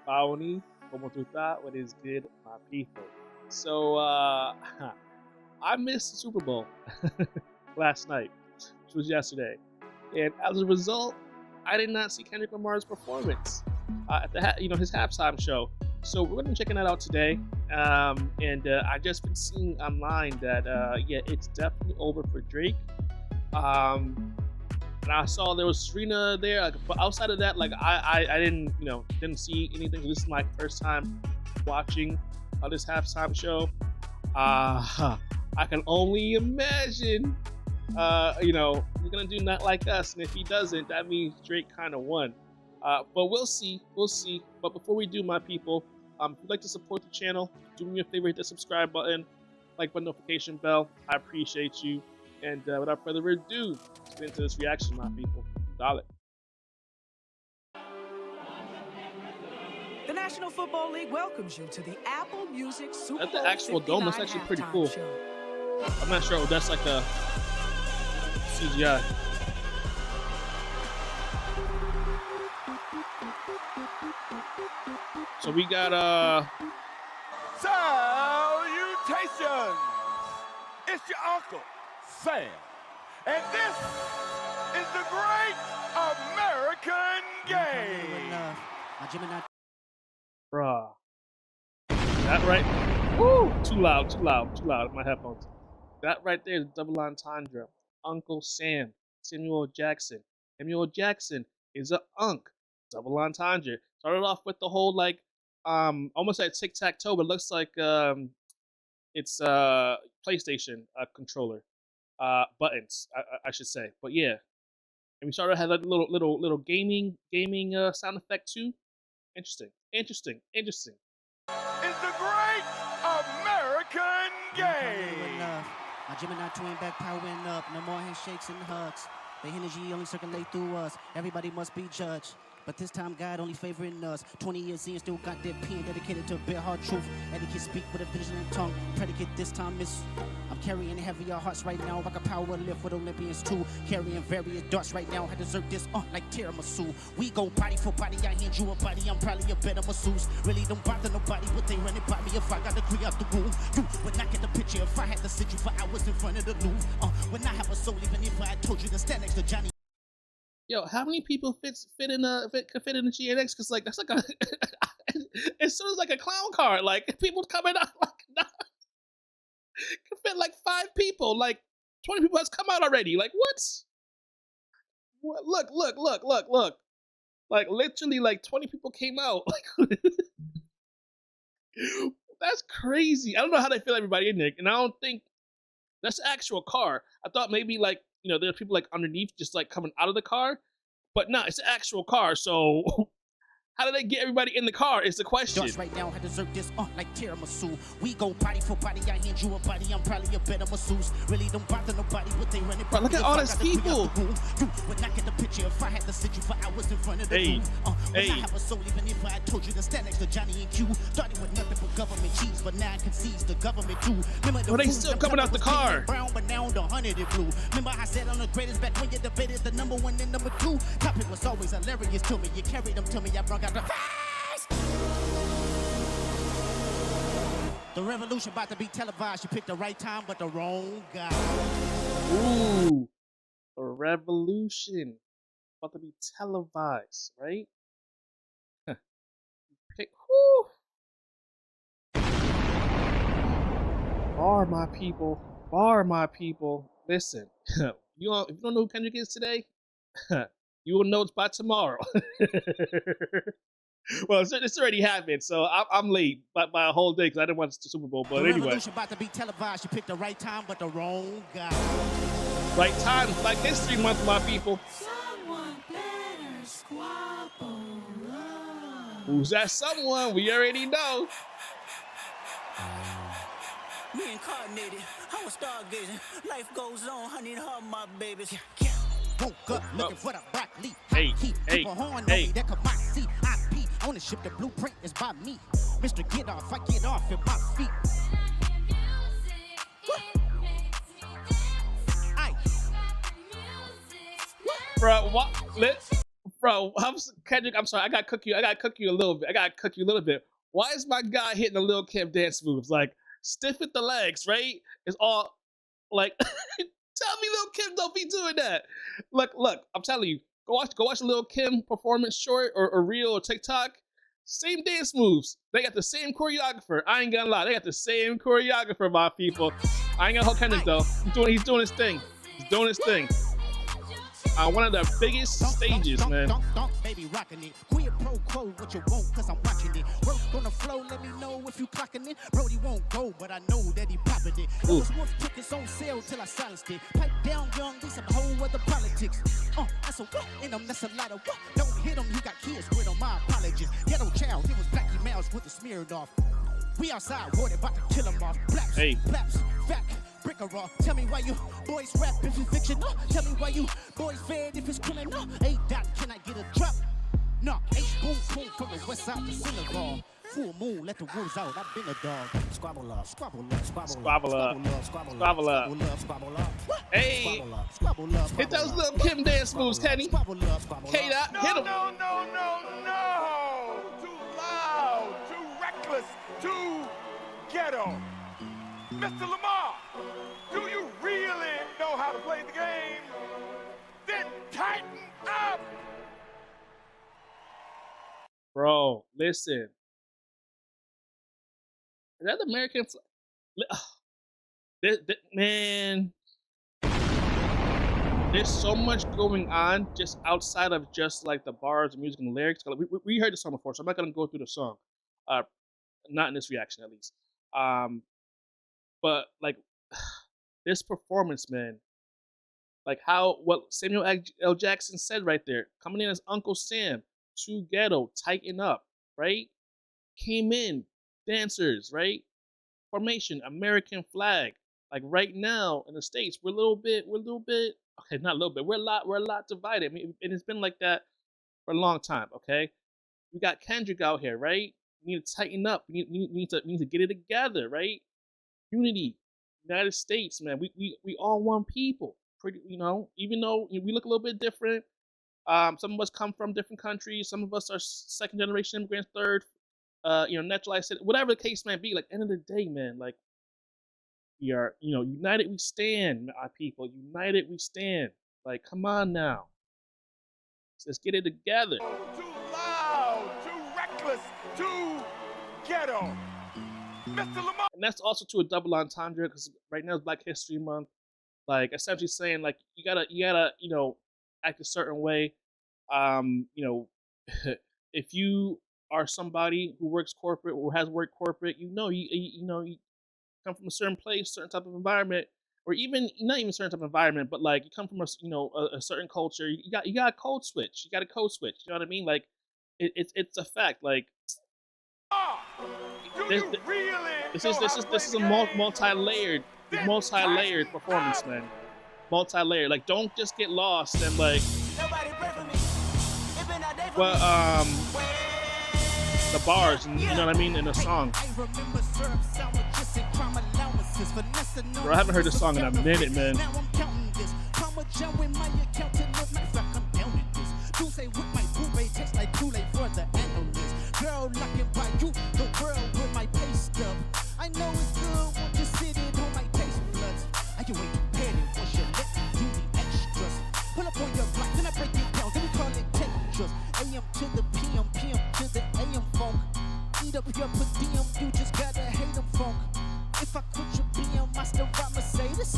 Paoni, como tu está? What is good, my people? So, I missed the Super Bowl last night, which was yesterday. And as a result, I did not see Kendrick Lamar's performance at the his halftime show. So we're gonna be checking that out today. I just been seeing online that yeah, it's definitely over for Drake. Um, and I saw there was Serena there. Like, but outside of that, like I didn't didn't see anything. This is my first time watching this halftime show. I can only imagine. He's gonna do Not Like Us, and if he doesn't, that means Drake kind of won. But we'll see, we'll see. But before we do, my people, if you'd like to support the channel, do me a favor, hit the subscribe button, like button, notification bell. I appreciate you. And without further ado, let's get into this reaction, my people. Solid. The National Football League welcomes you to the Apple Music Super Bowl. That's the actual dome. That's actually pretty cool. Show. I'm not sure if that's like a CGI. So we got Salutations! It's your uncle, Sam. And this is the Great American Game. bruh. That right? Woo! Too loud, too loud, too loud. My headphones. That right there is double entendre. Uncle Sam, Samuel Jackson. Samuel Jackson is a unk. Double entendre. Started off with the whole like, almost like tic-tac-toe, but it looks like it's PlayStation controller buttons, I should say. But yeah, and we started had like little gaming sound effect too. Interesting. It's the Great American Game. My Gemini twin back powering up. No more handshakes and hugs. The energy only circulate through us. Everybody must be judged. But this time, God only favoring us. 20 years in, still got that pen dedicated to bare hard truth. Etiquette speak with a vigilant tongue. Predicate this time is I'm carrying heavier hearts right now. Like a power lift with Olympians too. Carrying various darts right now. I deserve this like tiramisu. We go body for body. I hand you a body. I'm probably a better masseuse. Really don't bother nobody, but they running by me if I got to clear out the room. You would not get the picture if I had to sit you for hours in front of the Louvre. When I have a soul, even if I told you to stand next to Johnny. Yo, how many people could fit in a GNX? Because like that's like a as soon as like a clown car, like people coming out like nah, could fit like 5 people, like 20 people has come out already. Like what? Look. Like literally like 20 people came out. Like that's crazy. I don't know how they fit everybody in there, and I don't think that's the actual car. I thought maybe like there are people like underneath just like coming out of the car, but no, it's the actual car. So how do they get everybody in the car is the question. Just right now, I deserve this like tiramisu. We go body for body. I hand you a body. I'm probably a better masseuse. Really don't bother nobody, but they running. Bro, look at all these people. You would not get the picture if I had to sit you for hours in front of the room. I have a soul, even if I told you to stand next to Johnny and Q. Starting with nothing but government cheese, but now I can seize the government too. Remember they still coming out the car. Brown, but now the 100 is blue. Remember I said I'm the greatest back when you debated the number 1 and number 2. Topic was always hilarious to me. You carried them to me. I brought out the The revolution about to be televised. You picked the right time, but the wrong guy. Ooh, the revolution about to be televised, right? Pick. Whoo. Bar my people. Listen, if you don't know who Kendrick is today, you will know it's by tomorrow. Well, it's already happened, so I'm late by a whole day because I didn't watch the Super Bowl. But anyway, revolution about to be televised. You picked the right time, but the wrong guy. Right time, like History Month, my people. Someone better squabble up. Who's that someone? We already know. Reincarnated, I was stargazing. Life goes on, honey, and her, my babies. Woke up looking for the broccoli. Hey. That could my seat. IP ownership, the blueprint is by me. Mr. Get Off, I get off at my feet. Bro, what? Bro, Kendrick, I'm sorry. I got to cook you. I got to cook you a little bit. I got to cook you a little bit. Why is my guy hitting the Lil Kim dance moves? Like, stiff with the legs, right? It's all like, tell me Lil Kim don't be doing that. Look, I'm telling you, go watch a Lil Kim performance short or reel or TikTok. Same dance moves. They got the same choreographer. I ain't gonna lie. They got the same choreographer, my people. I ain't gonna hold Kendrick though. He's doing his thing. He's doing his thing. One of the biggest stages, man. Baby, rocking it. Queer pro quo, what you want, cause I'm watching it. Work on the flow, let me know if you clocking it. Brody won't go, but I know that he popping it. It was wolf tickets on sale till I silenced it. Pipe down young, we some whole other politics. That's a what in them, that's a lot of what. Don't hit him, he got kids with him, my apologies. Ghetto child, it was Blackie Mouse with the smeared off. We outside, water about to kill him off. Blaps, blaps, fact. Brick or raw, tell me why you boys rap if it's fiction, no. Tell me why you boys fed if it's criminal. A dot, can I get a drop? No, H boom boom from the west side to Senegal. Full moon, let the wolves out. I've been a dog. Squabble up, squabble up, Squabble up, squabble up. Hey, squabble up. Hit those Lil Kim dance moves, Kenny. K Dot, hit him. No. Too loud, too reckless, too ghetto. Mr. Lamar, do you really know how to play the game? Then tighten up. Bro, listen. Is that the American man, there's so much going on just outside of just like the bars, the music, and the lyrics. We heard the song before, so I'm not gonna go through the song. Not in this reaction, at least. But like this performance, man. Like what Samuel L. Jackson said right there, coming in as Uncle Sam, too ghetto, tighten up, right? Came in, dancers, right? Formation, American flag. Like right now in the States, we're a little bit, okay, not a little bit, we're a lot divided. I mean, and it's been like that for a long time, okay? We got Kendrick out here, right? We need to tighten up. We need to get it together, right? Unity, United States, man. We all one people. Pretty, even though we look a little bit different. Some of us come from different countries. Some of us are second generation immigrants, third, naturalized, whatever the case may be. Like end of the day, man, like we are, united we stand, our people. United we stand. Like, come on now. Let's get it together. Too loud, too reckless, too ghetto. Mr. Lamar. And that's also to a double entendre because right now is Black History Month. Like essentially saying like you gotta act a certain way. If you are somebody who works corporate or has worked corporate, you come from a certain place, certain type of environment, or even not even certain type of environment, but like you come from a certain culture. You got a code switch. You got a code switch. You know what I mean? Like it's a fact. Like this is a multi-layered performance, man. Multi-layered. Like don't just get lost and like the bars, and you know what I mean, in the song. Bro, I haven't heard this song in a minute, man. I know it's good, won't you sit it on my taste buds? I can wait to get it once you let me do the extras. Pull up on your block, then I break it down, then we call it textures. AM to the PM, PM to the AM funk. Eat up your per diem, you just gotta hate them funk. If I quit your BM, I still ride Mercedes.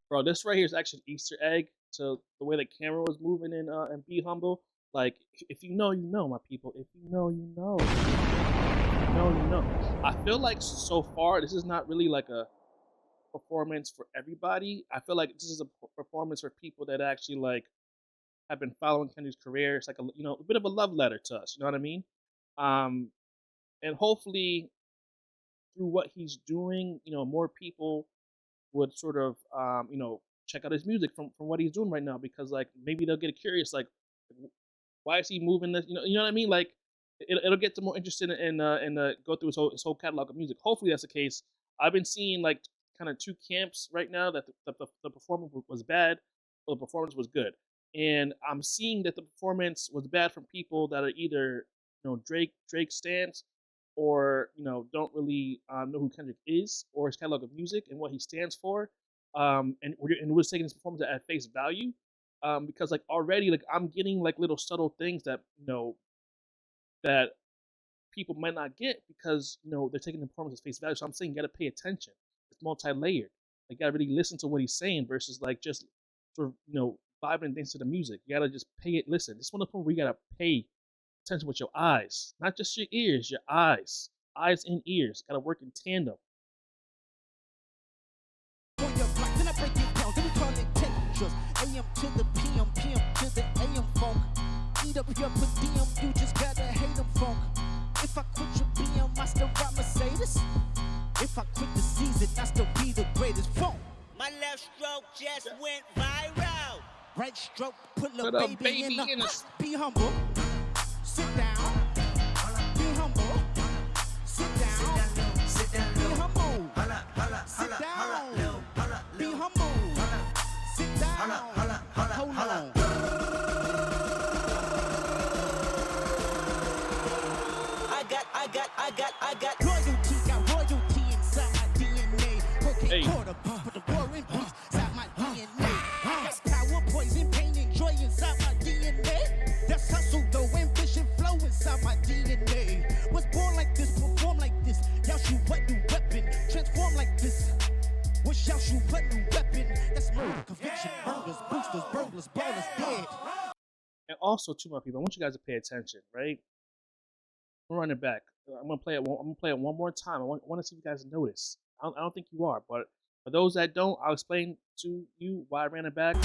Bro, this right here is actually an Easter egg to the way the camera was moving in Be Humble. Like, if you know, you know, my people. If you know, you know. You know. I feel like so far, this is not really like a performance for everybody. I feel like this is a performance for people that actually like have been following Kendrick's career. It's like a bit of a love letter to us. You know what I mean? And hopefully through what he's doing, more people would sort of check out his music from what he's doing right now, because like maybe they'll get curious, like why is he moving this? You know what I mean? Like it'll get them more interested in go through his whole catalog of music. Hopefully that's the case. I've been seeing like kind of two camps right now, that the performance was bad, or the performance was good. and I'm seeing that the performance was bad from people that are either Drake stans, or don't really know who Kendrick is or his catalog of music and what he stands for, and we're taking his performance at face value, because like already like I'm getting like little subtle things that that people might not get because they're taking the performance at face value. So I'm saying you got to pay attention. It's multi-layered. Like, you got to really listen to what he's saying versus like just sort of vibing things to the music. You got to just pay it. Listen, this is one of the points where you got to pay attention with your eyes, not just your ears. Your eyes and ears got to work in tandem. On your block, then I break it down, then we call it Tetris. AM to the PM, PM to the AM funk. Eat up your per diem, you just gotta hate them funk. If I quit your BM, I still ride Mercedes. If I quit the season, I still be the greatest funk. My left stroke just went viral. Right stroke, put Put a a baby in baby in a. a- Be humble, sit down. Be humble, sit down. Be humble, sit down. Be humble, sit down. Hold on. I got royalty inside my DNA. Hey. Cocaine quarter, put the war in peace inside my DNA. I got power, poison, pain, and joy inside my DNA. That's hustle, though, ambition, flow inside my DNA. Was born like this, perform like this. Y'all shoot what new weapon, transform like this. Wish y'all shoot what new weapon. That's murder, conviction, murders, boosters, burglars, ballers, dead. And also, too, my people, I want you guys to pay attention, right? We're running it back. I'm gonna play it one more time. I want to see if you guys notice. I don't think you are, but for those that don't, I'll explain to you why I ran it back.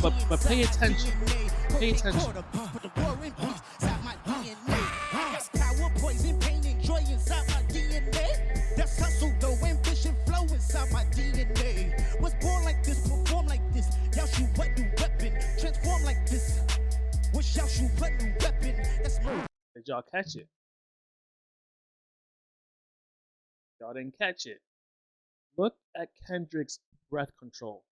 But pay attention. Pay attention. Put the war in peace inside my DNA. I got power, poison, pain, and joy inside my DNA. That's hustle, though, ambition, flow inside my DNA. Was born like this, perform like this. Y'all shoot what new weapon, transform like this. Wish y'all shoot what new weapon. That's murder. Did y'all catch it? Y'all didn't catch it. Look at Kendrick's breath control.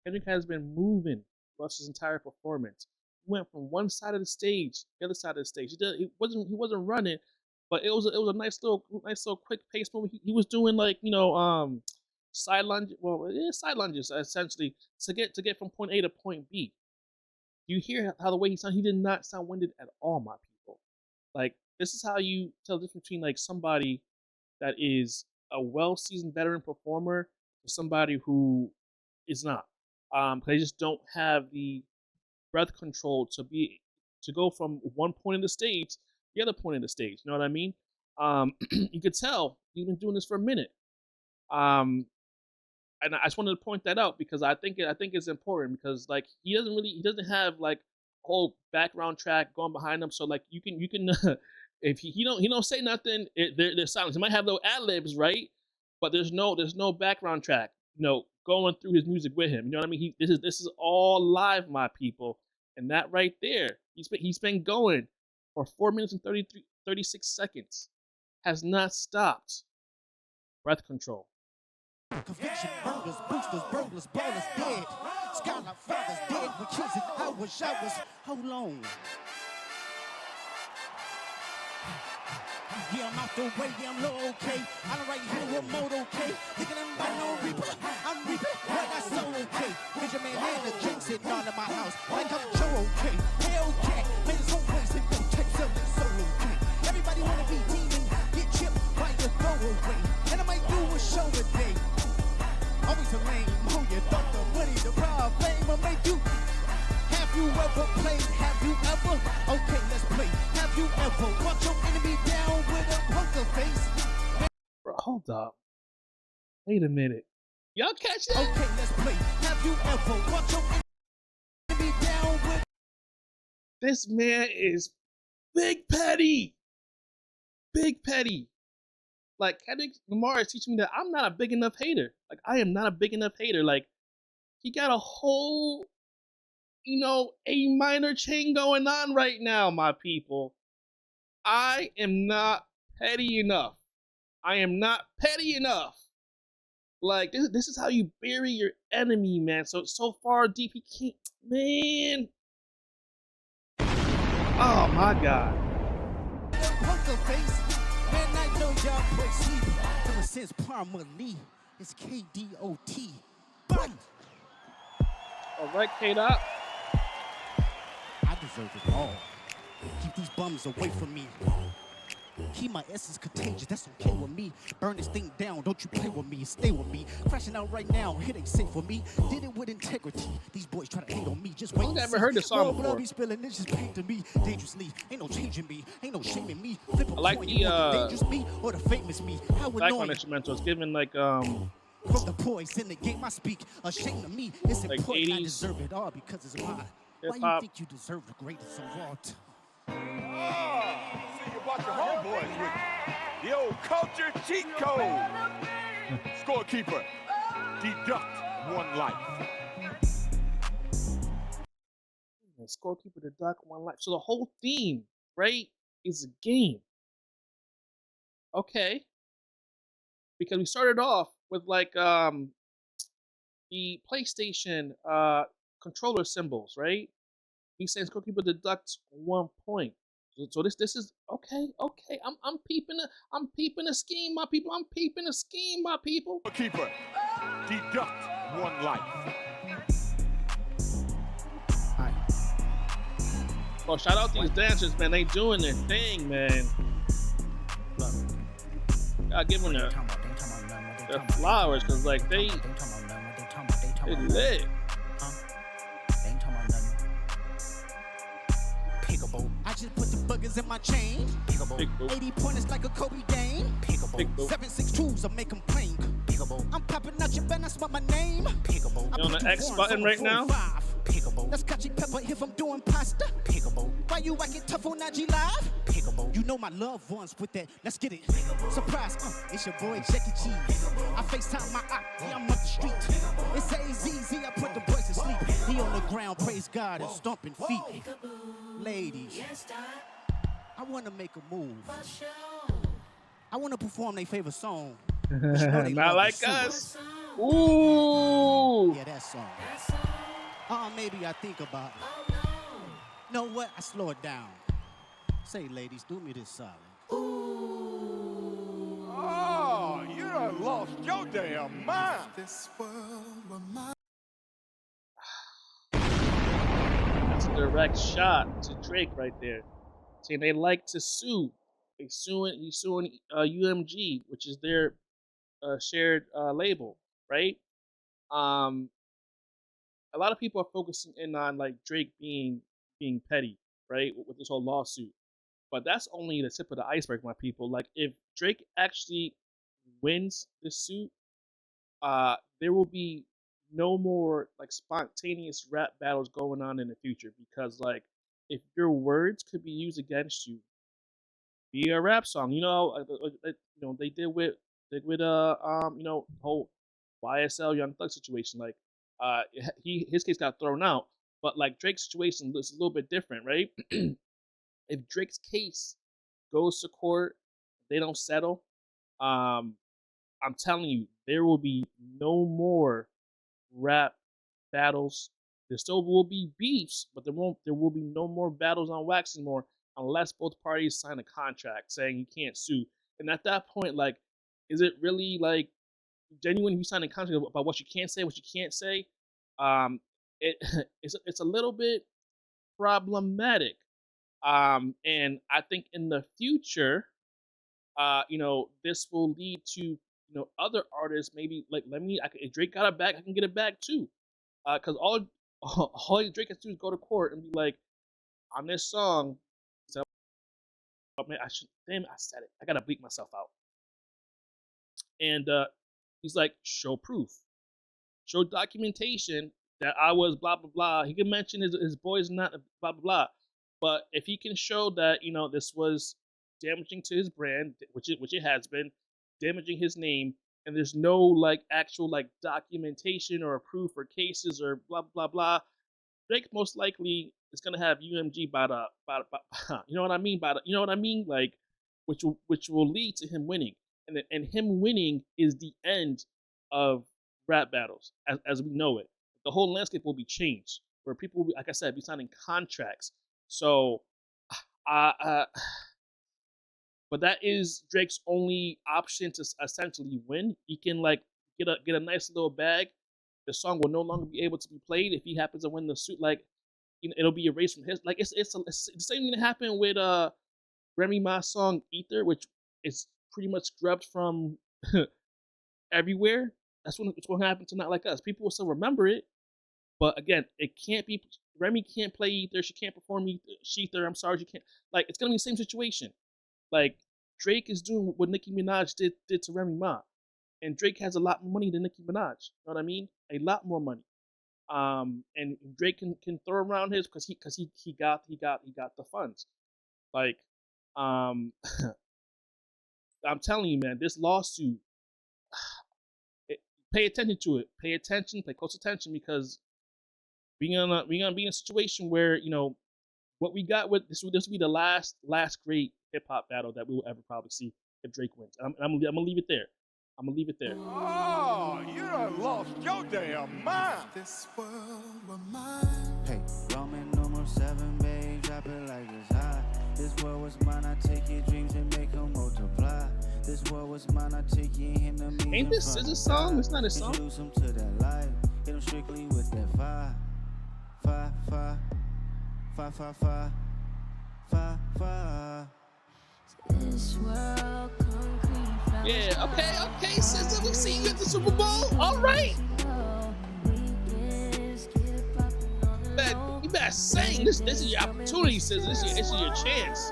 Kendrick has been moving throughout his entire performance. He went from one side of the stage to the other side of the stage. He wasn't running, but it was a nice little quick pace movement. He was doing like side lunge, side lunges essentially to get from point A to point B. You hear how the way he sounded? He did not sound winded at all, my people. Like, this is how you tell the difference between like somebody that is a well-seasoned veteran performer to somebody who is not. They just don't have the breath control to go from one point in the stage to the other point in the stage. You know what I mean? You could tell he's been doing this for a minute. And I just wanted to point that out because I think it's important because like he doesn't have like a whole background track going behind him. So like you can if he don't say nothing, there's silence. He might have little ad libs, right? But there's no background track, going through his music with him. You know what I mean? This is all live, my people, and that right there, he's been going for 4 minutes and 36 seconds, has not stopped. Breath control. Conviction, murders, boosters, burglars, ballers, dead. Skylar fathers dead. We kids in hours. Hold on. Yeah, I'm out the way, yeah, I'm low, okay. I'm right here with mode, okay. Thinking I'm by no reaper. I'm reaping what I sow, okay. Cause your man had a drink sitting on in my house. Like I'm Joe, okay. Hellcat, made his own place and go check something so okay. Everybody wanna be demon, get chipped by your throwaway. And I might do a show today. Always a lame, who you thought the money, the proud fame will make you. Have you ever played? Have you ever? Okay, let's play. Have you ever watched your enemy down with a poker face? Bro, hold up. Wait a minute. Y'all catch that? Okay, let's play. Have you ever watched your enemy down with? This man is big petty. Big petty. Like, Kendrick Lamar is teaching me that I'm not a big enough hater. Like, I am not a big enough hater. Like, he got a whole, A minor chain going on right now, my people. I am not petty enough. I am not petty enough. Like, this is how you bury your enemy, man. So far deep, he can't, man. Oh my God. Poker face. Man, I know y'all play sleep. Ever since Parma Lee, it's KDOT. Boom! All right, K-Dot. I deserve it all. Keep these bums away from me. Keep my essence contagious, that's okay with me. Burn this thing down, don't you play with me, stay with me. Crashing out right now, it ain't safe for me. Did it with integrity. These boys try to hate on me, just wait. I've never heard this song More before. blood be spilling, it's just pain to me. Dangerously, ain't no changing me, ain't no shaming me. Flip a I like coin, the, you want the dangerous me or the famous me. How background annoying. instrumental. It's giving like From the boys in the game I speak, ashamed of me. It's like important I 80s deserve it all because it's mine. Why you hip-hop. think you deserve the greatest of all time? See you brought your homeboys with you. The old culture cheat code. Scorekeeper, deduct 1 life. Scorekeeper to duck 1 life. So the whole theme, right, is a game. Okay. Because we started off with like the PlayStation controller symbols, right? He says Scorekeeper deducts 1 point. So this is okay. I'm peeping a scheme, my people. I'm peeping a scheme, my people. Scorekeeper, deduct 1 life. Well, shout out these dancers, man. They doing their thing, man. Gotta give them their flowers, cause like they lit. I just put the buggers in my chain. Pickable. 80 pointers like a Kobe game. Pickable. 762s, I make them plain. I'm popping out, you better spell my name. You on the X button right now? That's Kachi Pepper if I'm doing pasta. Why you acting tough on IG Live? You know my loved ones with that. Let's get it. Surprise, it's your boy Jackie Cheese. I FaceTime my eye, yeah, I'm up the street. It's AZZ, I put the boys to sleep. He on the ground, praise God, and stomping feet. Ladies, I want to make a move. I want to perform their favorite song. But you know they Not love like the singer. us. Ooh. Yeah, that song. Maybe I think about it. Know what? I slow it down. Say, ladies, do me this solid. Oh, you done lost your damn mind. That's a direct shot to Drake right there. Saying they like to sue. He's suing UMG, which is their shared label, right? A lot of people are focusing in on like Drake being petty, right, with this whole lawsuit. But that's only the tip of the iceberg, my people. Like if Drake actually wins this suit, there will be no more like spontaneous rap battles going on in the future because like if your words could be used against you via a rap song, they did with whole YSL Young Thug situation. Like his case got thrown out, but like Drake's situation is a little bit different, right? If Drake's case goes to court, they don't settle. I'm telling you, there will be no more rap battles. There still will be beefs, but there will be no more battles on wax anymore unless both parties sign a contract saying you can't sue. And at that point, like, is it really like genuine if you sign a contract about what you can't say, what you can't say? It it's a little bit problematic. And I think in the future, this will lead to other artists maybe like if Drake got it back, I can get it back too. Because all Drake has to do is go to court and be like, on this song, so, oh man, I said it. I gotta bleep myself out. And he's like, show proof, show documentation that I was blah blah blah. He can mention his boys not blah blah blah, but if he can show that this was damaging to his brand, which it has been, damaging his name, and there's no like actual like documentation or proof or cases or blah blah blah, Drake most likely is gonna have UMG by you know what I mean like which will lead to him winning, and him winning is the end of rap battles as we know it. The whole landscape will be changed where people will be, like I said, be signing contracts. So But that is Drake's only option to essentially win. He can like get a nice little bag. The song will no longer be able to be played if he happens to win the suit. Like, you know, it'll be erased from his. Like, it's the same thing that happened with Remy Ma's song Ether, which is pretty much scrubbed from everywhere. That's what's going to happen to Not Like Us. People will still remember it, but again, it can't be. Remy can't play Ether. She can't perform Ether. I'm sorry, she can't. Like, it's gonna be the same situation. Like, Drake is doing what Nicki Minaj did to Remy Ma, and Drake has a lot more money than Nicki Minaj. You know what I mean? A lot more money. And Drake can throw around his because he got the funds. Like, um, I'm telling you, man, this lawsuit. Pay attention to it. Pay attention. Pay close attention because we're gonna be in a situation where, you know, what we got with this will be the last great hip hop battle that we will ever probably see if Drake wins. I'm gonna leave it there. I'm gonna leave it there. Oh, you done lost your damn mind. This world were mine. Hey, Roman numeral 7, babe, drop it like it's hot. This world was mine, I take your dreams and make them multiply. This world was mine, I take your enemies. Ain't this SZA song? It's not a song. Introduce them to that life, hit them strictly with that fire. Fire, fire, fire, fire, fire, fire, fire. This world concrete. Yeah, okay, SZA, we'll see you at the Super Bowl. All right. You better sing. This is your opportunity, SZA. This is your chance.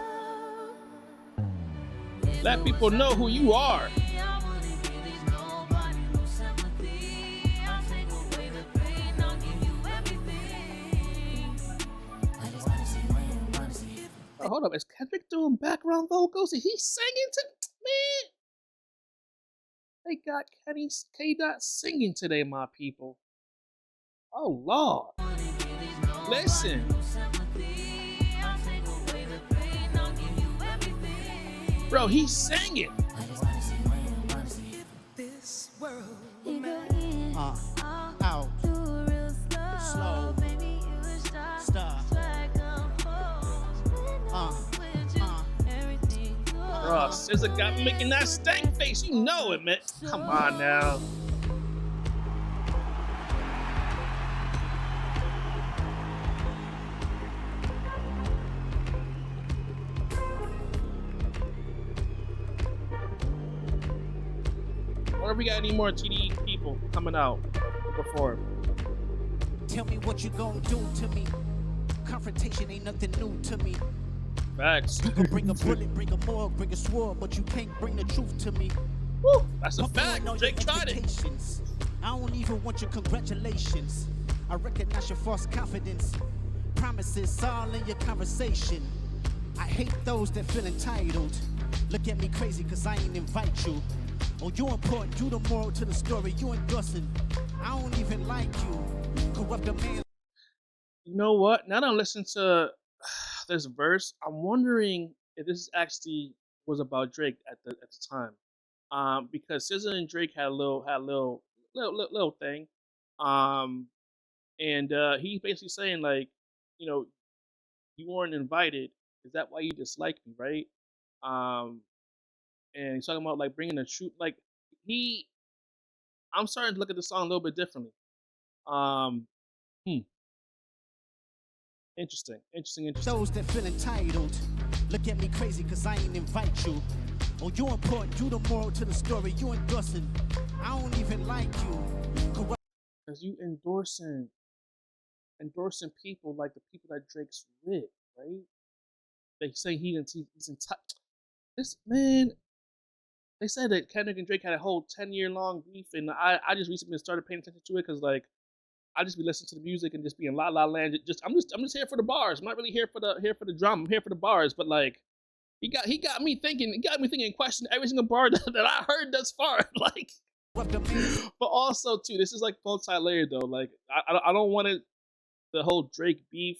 Let people know who you are. Oh, hold up, is Kendrick doing background vocals? Is he singing to man? They got K-Dot singing today, my people. Oh Lord. Listen. Bro, he's singing. This world Out. Slow. Stop. Bro, SZA got me making that stank face. You know it, man. Come on now. What if we got any more TD people coming out before? Tell me what you gonna do to me. Confrontation ain't nothing new to me. Facts. You can bring a bullet, bring a morgue, bring a sword, but you can't bring the truth to me. Woo, that's a Pump fact. on all Drake your tried it. expectations. I don't even want your congratulations. I recognize your false confidence. Promises all in your conversation. I hate those that feel entitled. Look at me crazy cause I ain't invite you. Oh, you important, you the moral to the story, you endorsing. I don't even like you. Corrupt a man. You know what? Now that I'm listening to this verse, I'm wondering if this actually was about Drake at the time. Because SZA and Drake had a little thing. And he's basically saying like, you know, you weren't invited. Is that why you dislike me, right? And he's talking about like bringing the truth. Like I'm starting to look at the song a little bit differently. Interesting. Those that feel entitled. Look at me crazy cause I ain't invite you. Oh, you important, you the moral to the story, you endorsing. I don't even like you. Corrupt. Cause you endorsing people like the people that Drake's with, right? They say he's in touch. This man, they said that Kendrick and Drake had a whole 10-year long beef, and I just recently started paying attention to it because like I just be listening to the music and just be in La La Land. I'm just here for the bars. I'm not really here for the drum. I'm here for the bars. But like he got me thinking. He got me thinking and questioning every single bar that I heard thus far. Like, but also too, this is like multi-layered though. Like I don't want it the whole Drake beef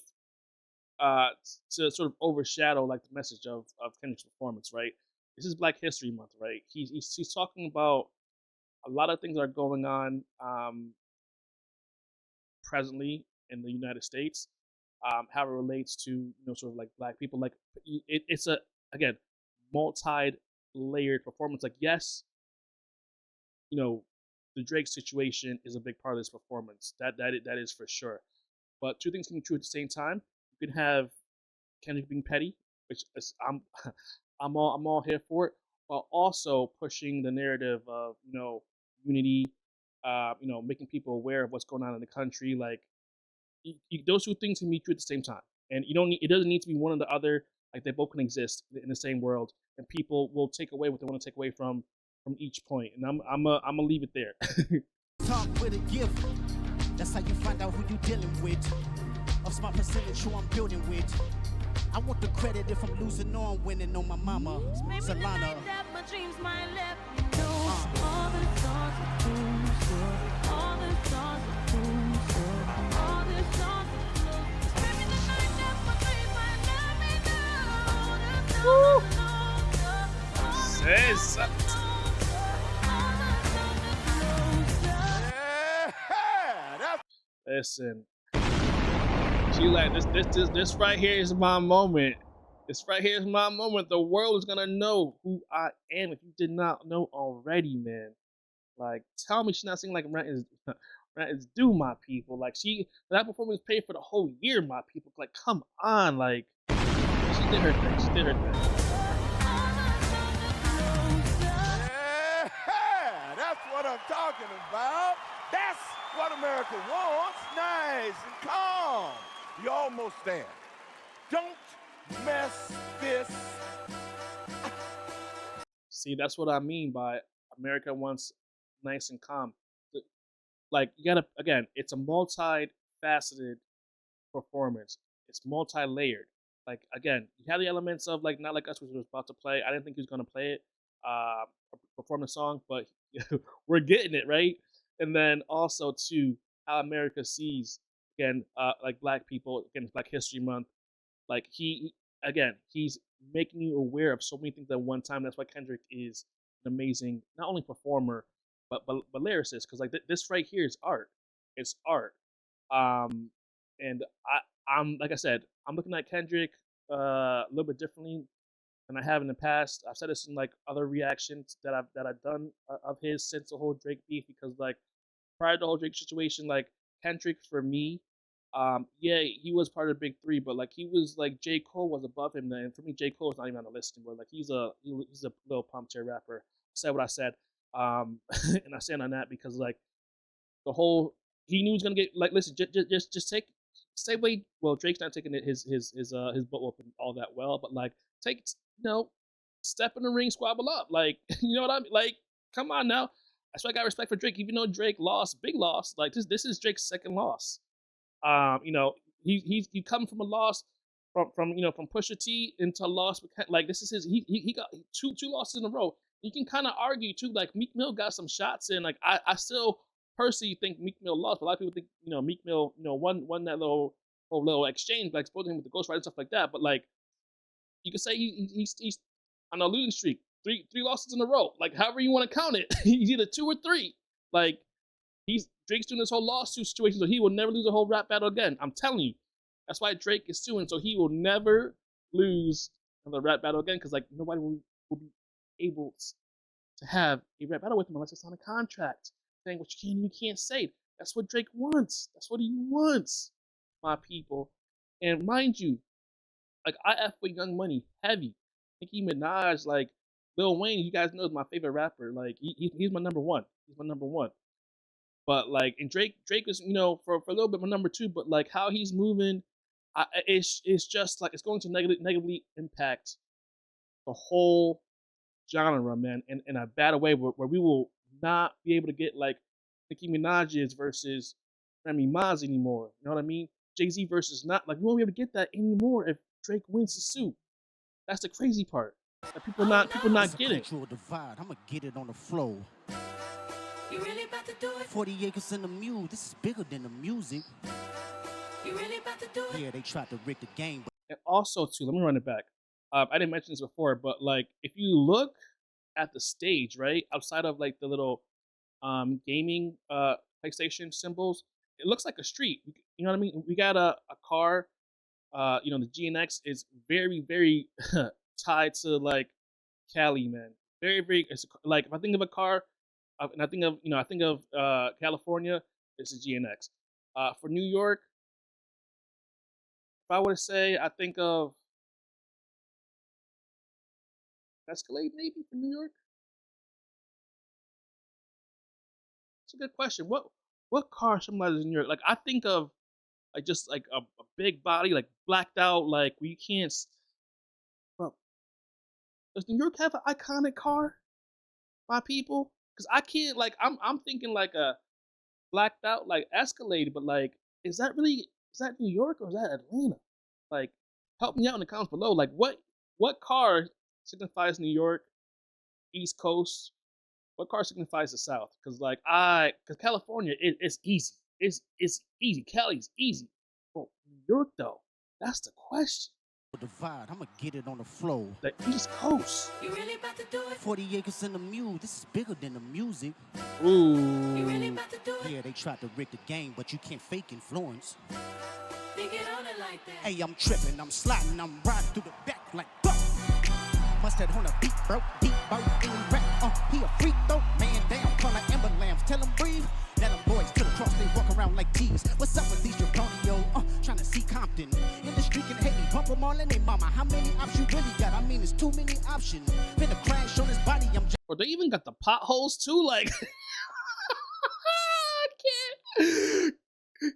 to sort of overshadow like the message of Kendrick's performance, right? This is Black History Month, right? He's talking about a lot of things that are going on presently in the United States. how it relates to sort of like black people. Like it's a again multi-layered performance. Like yes, the Drake situation is a big part of this performance. That is for sure. But two things can be true at the same time. You can have Kendrick being petty, which is, I'm all here for it, while also pushing the narrative of unity, making people aware of what's going on in the country. Like those two things can be true at the same time, and you don't need, it doesn't need to be one or the other. Like they both can exist in the same world, and people will take away what they want to take away from each point. And I'm gonna leave it there. Talk with a gift. That's how you find out who you dealing with. A smart percentage who I'm building with. I want the credit if I'm losing or I'm winning on my mama. Maybe the Solana. night that my dreams might let me know. All the stars are cool, all the stars are cool, all the stars are cool. Maybe the night that my dreams might let me know. Woo! All the Say something. Yeah, that's Listen, she like this right here is my moment. This right here is my moment. The world is gonna know who I am if you did not know already, man. Like, tell me she's not singing like rent is rent is due, my people. Like that performance paid for the whole year, my people. Like, come on, like she did her thing. She did her thing. yeah, that's what I'm talking about. That's what America wants. Nice and calm. You almost there. Don't mess this. See, that's what I mean by America wants nice and calm. Like you gotta again, it's a multi-faceted performance. It's multi-layered. Like again, you have the elements of like Not Like Us, which was about to play. I didn't think he was gonna play it, perform the song, but we're getting it right. And then also too, how America sees again, like black people. Again, it's Black History Month. Like he's making you aware of so many things at one time. That's why Kendrick is an amazing not only performer but lyricist. Because like this right here is art. It's art. Um, and I'm like I said, I'm looking at Kendrick a little bit differently than I have in the past. I've said this in like other reactions that I've done of his since the whole Drake beef because like prior to the whole Drake situation, like Kendrick for me, yeah, he was part of the big three, but like he was like J. Cole was above him, and for me, J. Cole is not even on the list anymore. Like he's a little pump tier rapper. I said what I said, and I stand on that because like the whole he knew he was gonna get like listen, just take stay away. Well, Drake's not taking his butt whooping all that well, but like take step in the ring, squabble up, like you know what I mean? Like come on now. That's why I got respect for Drake, even though Drake lost, big loss. Like this is Drake's second loss. You know, he come from a loss from Pusha T into a loss. Like this is his. He got two losses in a row. You can kind of argue too. Like Meek Mill got some shots in. Like I still personally think Meek Mill lost. But a lot of people think Meek Mill won that little exchange, like exposing him with the Ghost Rider and stuff like that. But like you could say he's on a losing streak. Three losses in a row. Like however you want to count it. He's either 2 or 3. Like Drake's doing this whole lawsuit situation, so he will never lose a whole rap battle again. I'm telling you. That's why Drake is suing, so he will never lose another rap battle again, because like nobody will be able to have a rap battle with him unless it's on a contract saying what you can and you can't say. That's what Drake wants. That's what he wants, my people. And mind you, like I F with Young Money heavy. Nicki Minaj, like Lil Wayne, you guys know is my favorite rapper. Like he's my number one. He's my number one. But like, and Drake is for a little bit my number 2. But like how he's moving, it's just like it's going to negatively impact the whole genre, man, in a bad way where we will not be able to get like Nicki Minaj's versus Remy Ma's anymore. You know what I mean? Jay-Z versus not like we won't be able to get that anymore if Drake wins the suit. That's the crazy part. That people not getting. Cultural divide. I'm gonna get it on the flow. You really about to do it? 40 acres in the mule. This is bigger than the music. You really about to do it? Yeah, they tried to rig the game, but And also too, let me run it back. I didn't mention this before, but like if you look at the stage, right, outside of like the little gaming PlayStation symbols, it looks like a street. You know what I mean? We got a car the GNX is very, very tied to like Cali, man. Very, very. It's like if I think of a car, and I think of California, it's a GNX. For New York, if I were to say, I think of Escalade maybe for New York. It's a good question. What car symbolizes New York? Like I think of like just like a big body, like blacked out, like where you can't. Well, does New York have an iconic car, my people? Because I can't like I'm thinking like a blacked out like Escalade, but like is that New York or is that Atlanta? Like, help me out in the comments below. Like, what car signifies New York, East Coast? What car signifies the South? Because California it's easy. It's easy. Cali's easy. But New York though, that's the question. Divide, I'ma get it on the floor. The East Coast. You really about to do it? 40 acres in the mule, this is bigger than the music. Ooh. You really about to do it? Yeah, they tried to rig the game, but you can't fake influence. Think it on it like that. Hey, I'm tripping, I'm sliding, I'm riding through the back like fuck. Must have on a beat, bro, deep boat, in rap. He a freak though, man down, call like Amber Lambs, tell him breathe. Let them boys to the cross, they walk around like thieves. What's up with these Draconio? Trying to see Compton. In the street can hate me, bump them all in they mama. How many options you really got? I mean, it's too many options. Finna crash on his body, I'm just. Or they even got the potholes too, like I can't.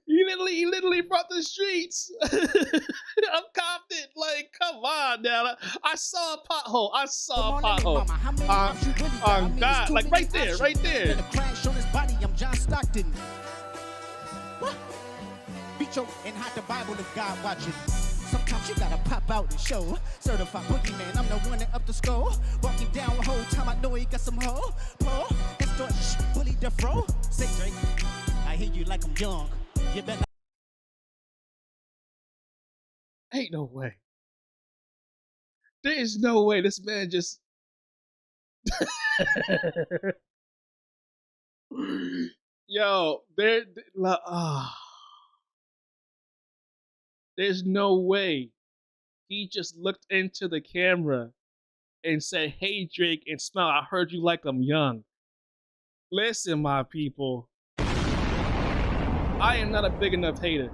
He literally brought the streets. I'm confident. Like, come on now. I saw a pothole. I saw a pothole. On God. Like right there, right there. Finna crash on his body, I'm John Stockton. What? Beat your and hide the Bible if God watching. Sometimes you gotta pop out and show. Certified boogeyman, I'm the one that up the skull. Walking down the whole time, I know he got some hoe. Paul, extort, bully, death row. Say Drake, I hear you like I'm young. You better. Ain't no way. There is no way this man just. Yo, there's no way he just looked into the camera and said, "Hey Drake," and smile. I heard you like I'm young. Listen, my people. I am not a big enough hater.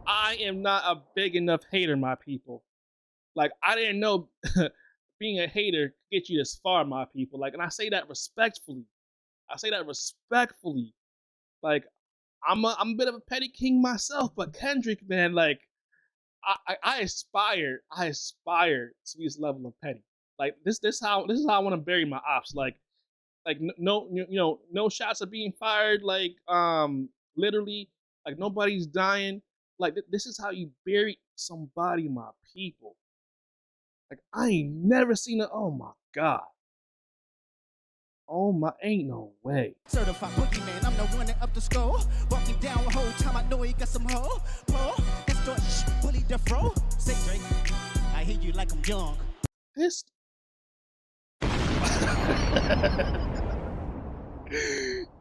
I am not a big enough hater, my people. Like, I didn't know being a hater could get you this far, my people. Like, and I say that respectfully. Like, I'm a bit of a petty king myself, but Kendrick, man, like, I aspire to be this level of petty. Like, this is how I want to bury my ops. Like no shots are being fired. Like, literally, like nobody's dying. Like this is how you bury somebody, my people. Like I ain't never seen it. Oh my God. Oh my, ain't no way. Certified boogeyman, I'm the one that up the skull. Walking down the whole time, I know he got some hoe. Paul, extort, bully, death row. Say Drake, I hear you like I'm young. Pissed.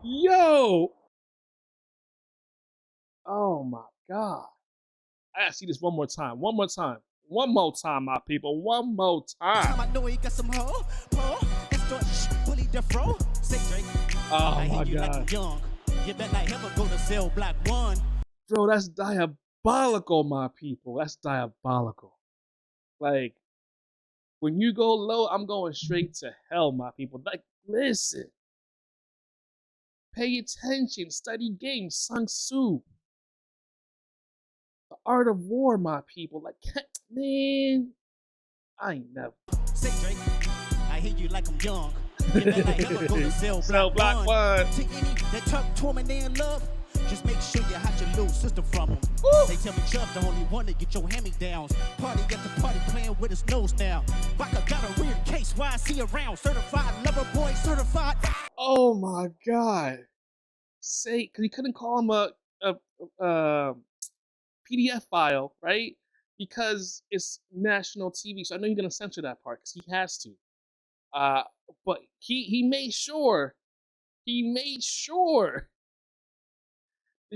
Yo. Oh my God. I gotta see this one more time, my people. One more time. I know he got some hoe. Paul, extort, bully, death row. Say Drake, Oh I my hear you like I'm God. young. You better not ever go to cell block 1. Bro, that's diabolical, my people. That's diabolical. Like, when you go low, I'm going straight to hell, my people. Like, listen. Pay attention. Study games. Sun Tzu. The art of war, my people. Like, man, I ain't never. Say Drake, I hear you like I'm young. You better not ever go to cell block 1. To any that talk to 'em and they in love, just make sure you hide your little sister from 'em. They tell me Chubb the only one to get your hand-me-downs. Party at the party playing with his nose now. Baka got a weird case, why is he around? Certified lover boy, certified. Oh my God. Say, because he couldn't call him a PDF file, right? Because it's national TV. So I know you're gonna censor that part because he has to. But he made sure he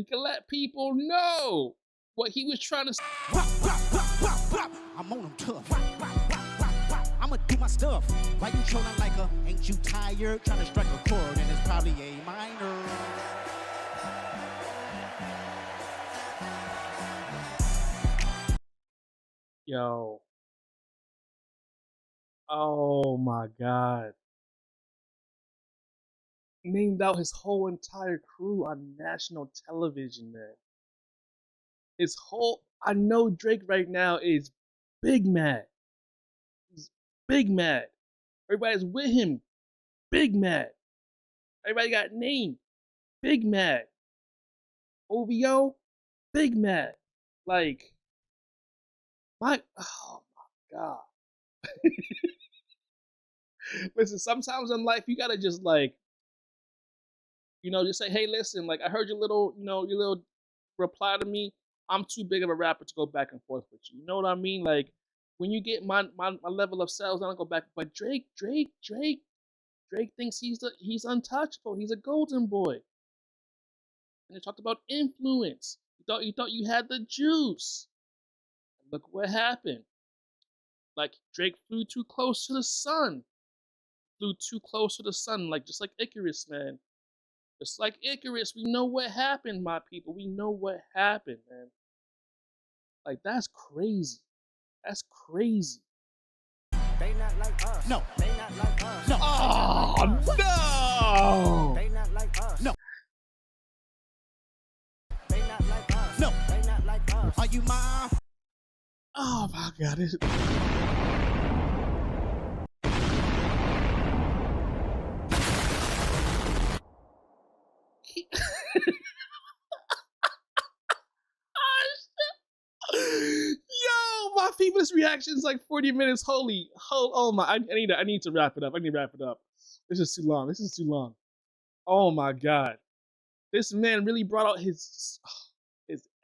could let people know what he was trying to. I'm on them tough. I'ma do my stuff. Why you trolling like a? Ain't you tired? Trying to strike a chord and it's probably A minor. Yo. Oh my God. Named out his whole entire crew on national television, man. His whole, I know Drake right now is big mad. He's big mad. Everybody's with him. Big mad. Everybody got named. Big mad. OVO, big mad. Like, oh my God. Listen, sometimes in life you gotta just like, just say, hey, listen, like I heard your little reply to me. I'm too big of a rapper to go back and forth with you. You know what I mean? Like when you get my level of sales, I don't go back. But Drake thinks he's untouchable. He's a golden boy. And they talked about influence. You thought you had the juice. Look what happened. Like Drake flew too close to the sun. Like just like Icarus, man. Just like Icarus, we know what happened, my people. We know what happened, man. Like that's crazy. That's crazy. They not like us. No. They not like us. No. Oh no. They not like us. No. They not like us. No. They not like us. Are you my? Oh my God. Yo, my people's reaction is like 40 minutes. Oh my! I need to wrap it up. This is too long. Oh my God, this man really brought out his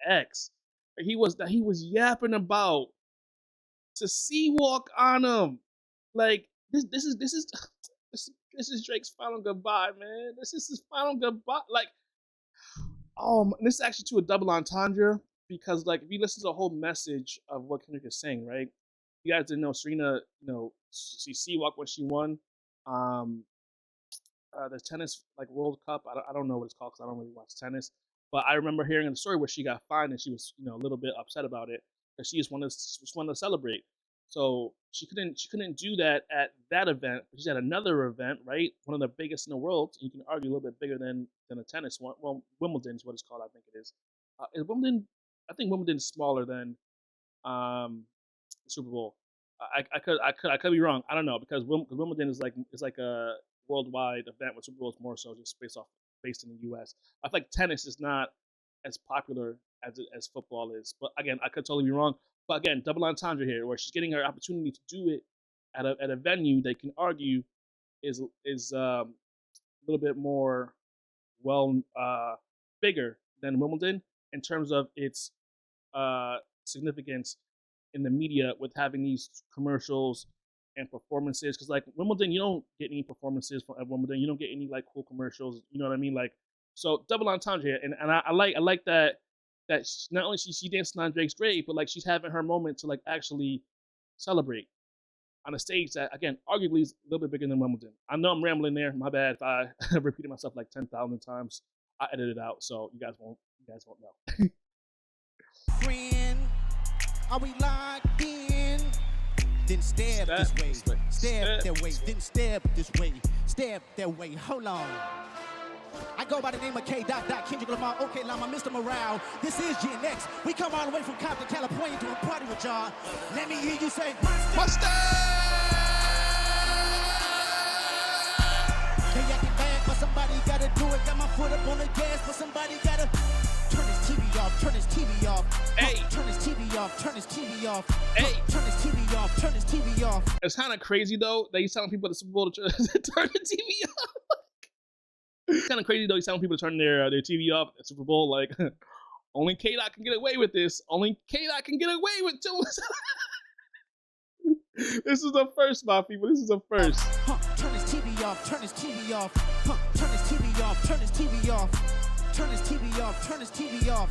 ex. He was yapping about to sea walk on him. Like this is Drake's final goodbye, man. This is his final goodbye. Like, this is actually to a double entendre. Because like if you listen to the whole message of what Kendrick is saying, right? You guys didn't know Serena, she sea-walked when she won the tennis like World Cup. I don't know what it's called because I don't really watch tennis. But I remember hearing the story where she got fined and she was a little bit upset about it because she just wanted to celebrate. So she couldn't do that at that event. But she's at another event, right? One of the biggest in the world. You can argue a little bit bigger than a tennis one. Well, Wimbledon is what it's called. I think it is. Is Wimbledon? I think Wimbledon is smaller than the Super Bowl. I could be wrong. I don't know because Wimbledon is like a worldwide event, where Super Bowl is more so just based in the U.S. I feel like tennis is not as popular as football is. But again, I could totally be wrong. But again, double entendre here, where she's getting her opportunity to do it at a venue they can argue is a little bit more bigger than Wimbledon in terms of its significance in the media with having these commercials and performances. Because like Wimbledon, you don't get any performances from Wimbledon. You don't get any like cool commercials. You know what I mean? Like, so double entendre here, and I like that not only she dancing on Drake's grave, but like she's having her moment to like actually celebrate on a stage that again arguably is a little bit bigger than Wimbledon. I know I'm rambling there. My bad if I repeated myself like 10,000 times. I edited it out, so you guys won't know. Friend, are we locked in? Then stab this way. Stab that way. Then stab this way. Stab that way. Hold on. I go by the name of K. Kendrick Lamar, OK Llama, Mr. Morale. This is Gen X. We come all the way from Compton, California to a party with y'all. Let me hear you say, Mustang! They acting bad, but somebody gotta do it. Got my foot up on the gas, but somebody gotta turn his TV off, turn his TV off. Hey. Turn his TV off, turn his TV off. Hey. Turn his TV off, turn his TV off. It's kind of crazy though that he's telling people at the Super Bowl to turn the TV off. It's kind of crazy though he's telling people to turn their TV off at the Super Bowl. Like, only K-Dot can get away with this. Only K-Dot can get away with doing This is the first, my people. This is the first. Turn his TV off, turn his TV off. Turn his TV off, turn his TV off. Turn his TV off, turn his TV off.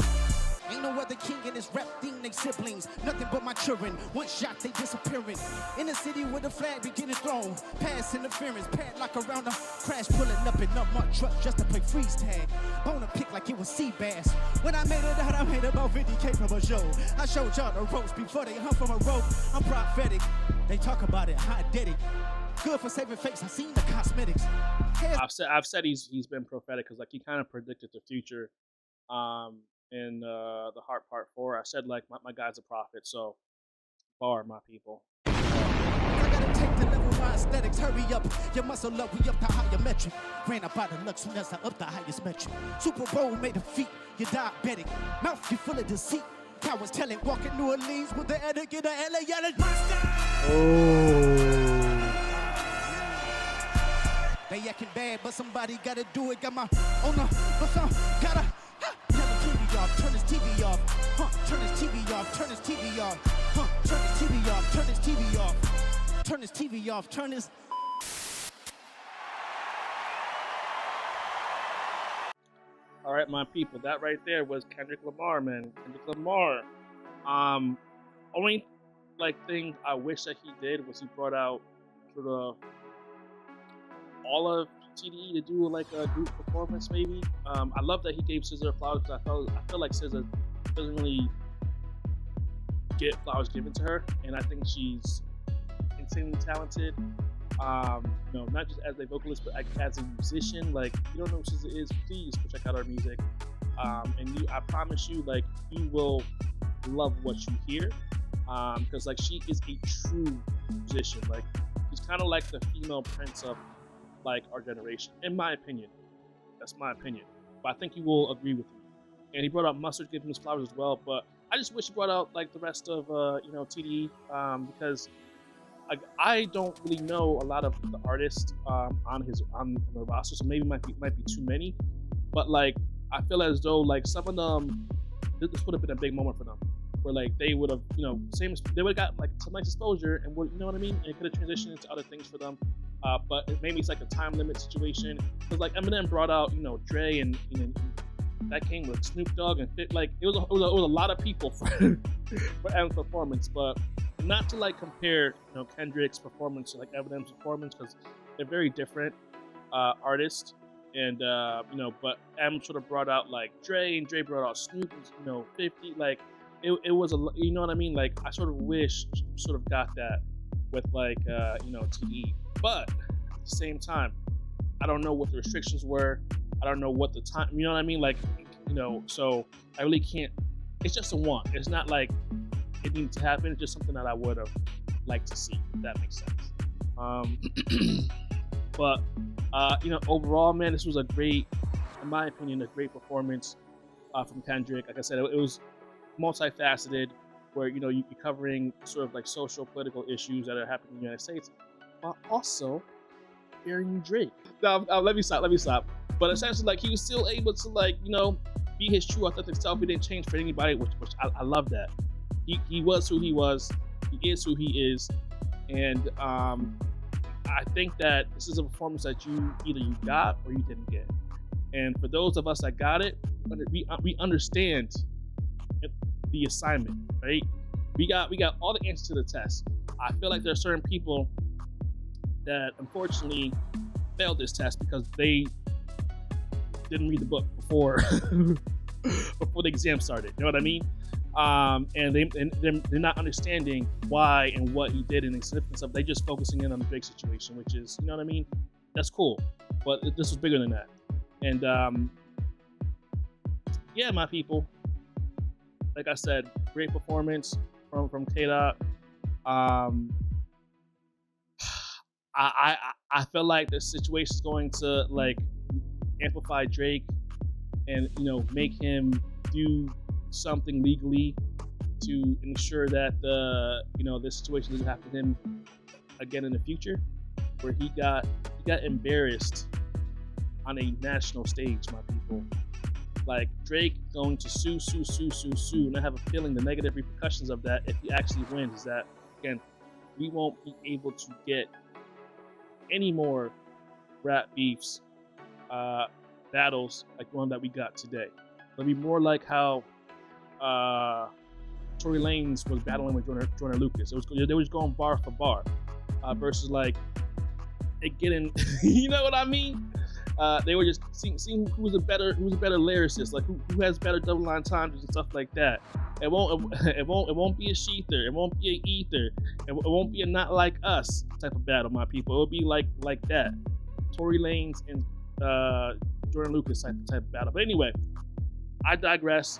Ain't no other king in this rap thing, they siblings. Nothing but my children. One shot, they disappearing. In the city with the flag be getting thrown. Pass interference, padlock around them. Crash pulling up in up my truck just to play freeze tag. Bone a pick like it was sea bass. When I made it out, I made about 50K from a show. I showed y'all the ropes before they hung from a rope. I'm prophetic. They talk about it, I did it. Good for saving fakes, I seen the cosmetics. I've said he's been prophetic because like he kind of predicted the future. In the Heart Part 4, I said like my guy's a prophet, so bar my people. I gotta take the level of my aesthetics, hurry up. Your muscle up, we up the higher metric. Ran up out of luck soon as I up the highest metric. Super Bowl made a feat, you're diabetic. Mouth you full of deceit. Cowards telling, walking New Orleans with the etiquette of LA yelling. Oh. They acting bad, but somebody gotta do it. Got my owner, but some gotta. Turn the TV off, turn this TV off. Turn this TV off, turn this TV off. Turn this TV off, turn this TV off. Turn this TV off, turn this. All right, my people, that right there was Kendrick Lamar, man. Kendrick Lamar. Only like thing I wish that he did was he brought out sort of all of TDE to do like a group performance, maybe. I love that he gave SZA flowers because I feel like SZA doesn't really get flowers given to her, and I think she's insanely talented. Not just as a vocalist, but as a musician. Like, if you don't know who SZA is, please go check out her music. I promise you, like, you will love what you hear. Because like she is a true musician. Like, she's kind of like the female Prince of like our generation, in my opinion. That's my opinion, but I think you will agree with me. And he brought out Mustard, gave him his flowers as well. But I just wish he brought out like the rest of TDE, because I don't really know a lot of the artists on the roster, so maybe might be too many. But like I feel as though like some of them, this would have been a big moment for them, where like they would have they would have got like some nice exposure, and you know what I mean, and it could have transitioned into other things for them. But maybe it's like a time limit situation. Because like Eminem brought out Dre and that came with Snoop Dogg and Fit. Like it was a lot of people for Eminem's performance, but not to like compare Kendrick's performance to like Eminem's performance, because they're very different artists. And but Em sort of brought out like Dre, and Dre brought out Snoop, 50. Like it was you know what I mean. Like I sort of wish sort of got that with like TDE. But at the same time, I don't know what the restrictions were. I don't know what the time, you know what I mean? Like, so I really can't, it's just a want. It's not like it needed to happen. It's just something that I would have liked to see, if that makes sense. But, overall, man, this was a great, in my opinion, a great performance from Kendrick. Like I said, it was multifaceted, where, you're covering sort of like social, political issues that are happening in the United States, but also hearing Drake. Now, let me stop. But essentially, like, he was still able to, like, be his true, authentic self. He didn't change for anybody, which I love that. He was who he was. He is who he is. And I think that this is a performance that either you got or you didn't get. And for those of us that got it, we understand the assignment, right? We got all the answers to the test. I feel like there are certain people that unfortunately failed this test because they didn't read the book before the exam started. You know what I mean? And they're not understanding why and what he did and the significance of. They just focusing in on the big situation, which is, you know what I mean? That's cool, but this was bigger than that. And yeah, my people. Like I said, great performance from K-Dot. I feel like the situation is going to like amplify Drake and make him do something legally to ensure that this situation doesn't happen to him again in the future, where he got embarrassed on a national stage, my people. Like Drake going to sue, and I have a feeling the negative repercussions of that, if he actually wins, is that again we won't be able to get any more rap beefs, battles like the one that we got today. It'll be more like how Tory Lanez was battling with Joyner Lucas. They was going bar for bar, versus like it getting, you know what I mean? They were just seeing who was a better lyricist, like who has better double line times and stuff like that. It won't be a Sheether, it won't be a Ether, it won't be a Not Like Us type of battle, my people. It'll be like that, Tory Lanez and Joyner Lucas type of battle. But anyway, I digress.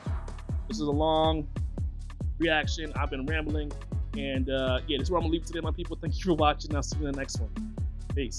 This is a long reaction. I've been rambling, and yeah, this is where I'm gonna leave it today, my people. Thank you for watching. I'll see you in the next one. Peace.